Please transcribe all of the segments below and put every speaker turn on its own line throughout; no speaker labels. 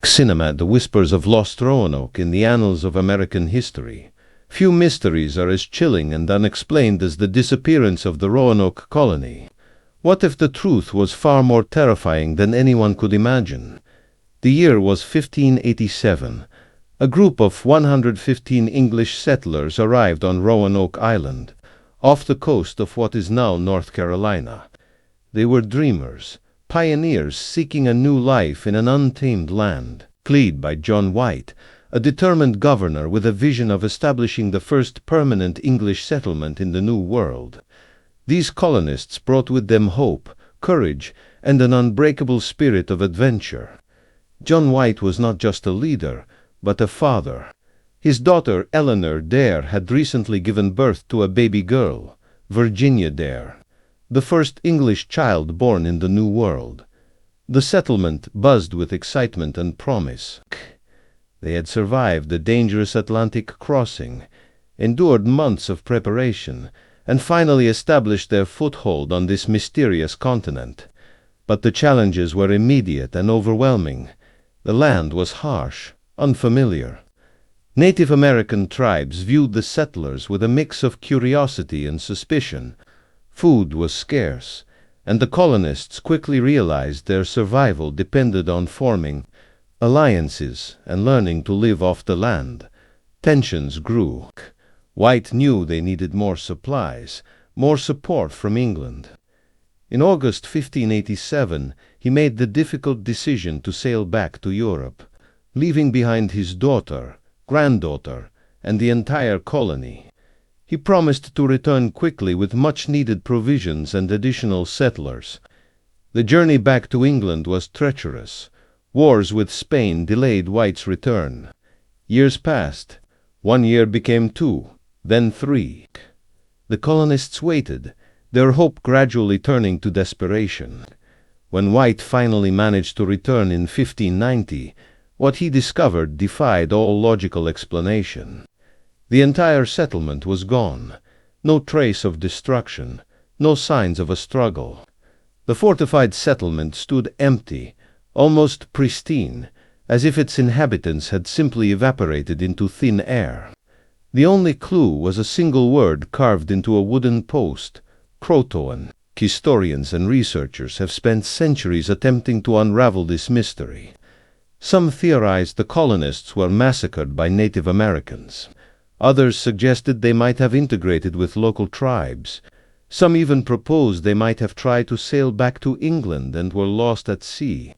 Cinema, The Whispers of Lost Roanoke in the Annals of American History. Few mysteries are as chilling and unexplained as the disappearance of the Roanoke colony. What if the truth was far more terrifying than anyone could imagine? The year was 1587. A group of 115 English settlers arrived on Roanoke Island, off the coast of what is now North Carolina. They were dreamers, pioneers seeking a new life in an untamed land, led by John White, a determined governor with a vision of establishing the first permanent English settlement in the New World. These colonists brought with them hope, courage, and an unbreakable spirit of adventure. John White was not just a leader, but a father. His daughter Eleanor Dare had recently given birth to a baby girl, Virginia Dare, the first English child born in the New World. The settlement buzzed with excitement and promise. They had survived the dangerous Atlantic crossing, endured months of preparation, and finally established their foothold on this mysterious continent. But the challenges were immediate and overwhelming. The land was harsh, unfamiliar. Native American tribes viewed the settlers with a mix of curiosity and suspicion. Food was scarce, and the colonists quickly realized their survival depended on forming alliances and learning to live off the land. Tensions grew. White knew they needed more supplies, more support from England. In August 1587, he made the difficult decision to sail back to Europe, leaving behind his daughter, granddaughter, and the entire colony. He promised to return quickly with much-needed provisions and additional settlers. The journey back to England was treacherous. Wars with Spain delayed White's return. Years passed. 1 year became 2, then 3. The colonists waited, their hope gradually turning to desperation. When White finally managed to return in 1590, what he discovered defied all logical explanation. The entire settlement was gone. No trace of destruction, no signs of a struggle. The fortified settlement stood empty, almost pristine, as if its inhabitants had simply evaporated into thin air. The only clue was a single word carved into a wooden post: Croatoan. Historians and researchers have spent centuries attempting to unravel this mystery. Some theorized the colonists were massacred by Native Americans. Others suggested they might have integrated with local tribes. Some even proposed they might have tried to sail back to England and were lost at sea.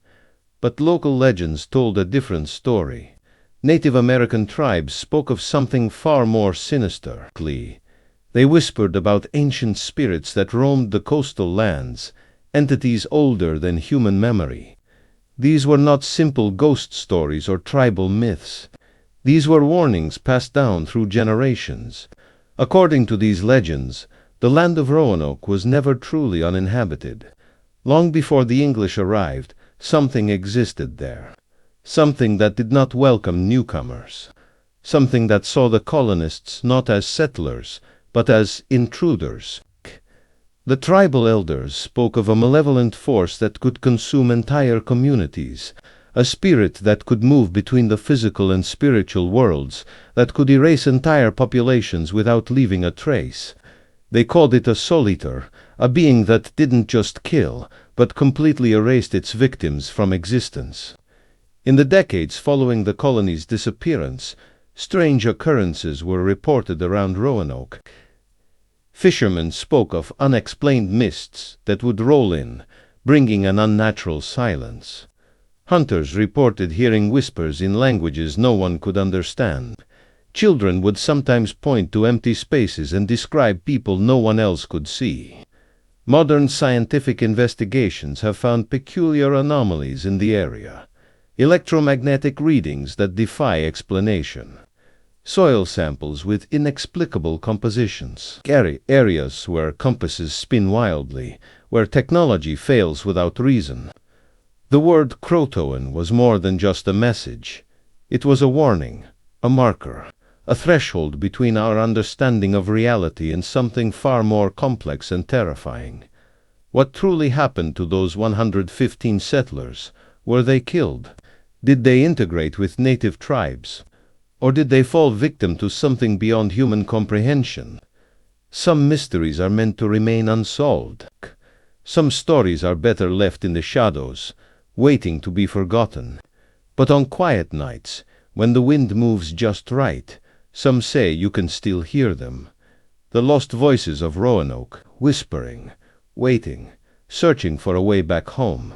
But local legends told a different story. Native American tribes spoke of something far more sinister. They whispered about ancient spirits that roamed the coastal lands, entities older than human memory. These were not simple ghost stories or tribal myths. These were warnings passed down through generations. According to these legends, the land of Roanoke was never truly uninhabited. Long before the English arrived, something existed there. Something that did not welcome newcomers. Something that saw the colonists not as settlers, but as intruders. The tribal elders spoke of a malevolent force that could consume entire communities, a spirit that could move between the physical and spiritual worlds, that could erase entire populations without leaving a trace. They called it a soul eater, a being that didn't just kill, but completely erased its victims from existence. In the decades following the colony's disappearance, strange occurrences were reported around Roanoke. Fishermen spoke of unexplained mists that would roll in, bringing an unnatural silence. Hunters reported hearing whispers in languages no one could understand. Children would sometimes point to empty spaces and describe people no one else could see. Modern scientific investigations have found peculiar anomalies in the area. Electromagnetic readings that defy explanation. Soil samples with inexplicable compositions. Areas where compasses spin wildly, where technology fails without reason. The word Croatoan was more than just a message. It was a warning, a marker, a threshold between our understanding of reality and something far more complex and terrifying. What truly happened to those 115 settlers? Were they killed? Did they integrate with native tribes? Or did they fall victim to something beyond human comprehension? Some mysteries are meant to remain unsolved. Some stories are better left in the shadows, waiting to be forgotten. But on quiet nights, when the wind moves just right, some say you can still hear them. The lost voices of Roanoke, whispering, waiting, searching for a way back home.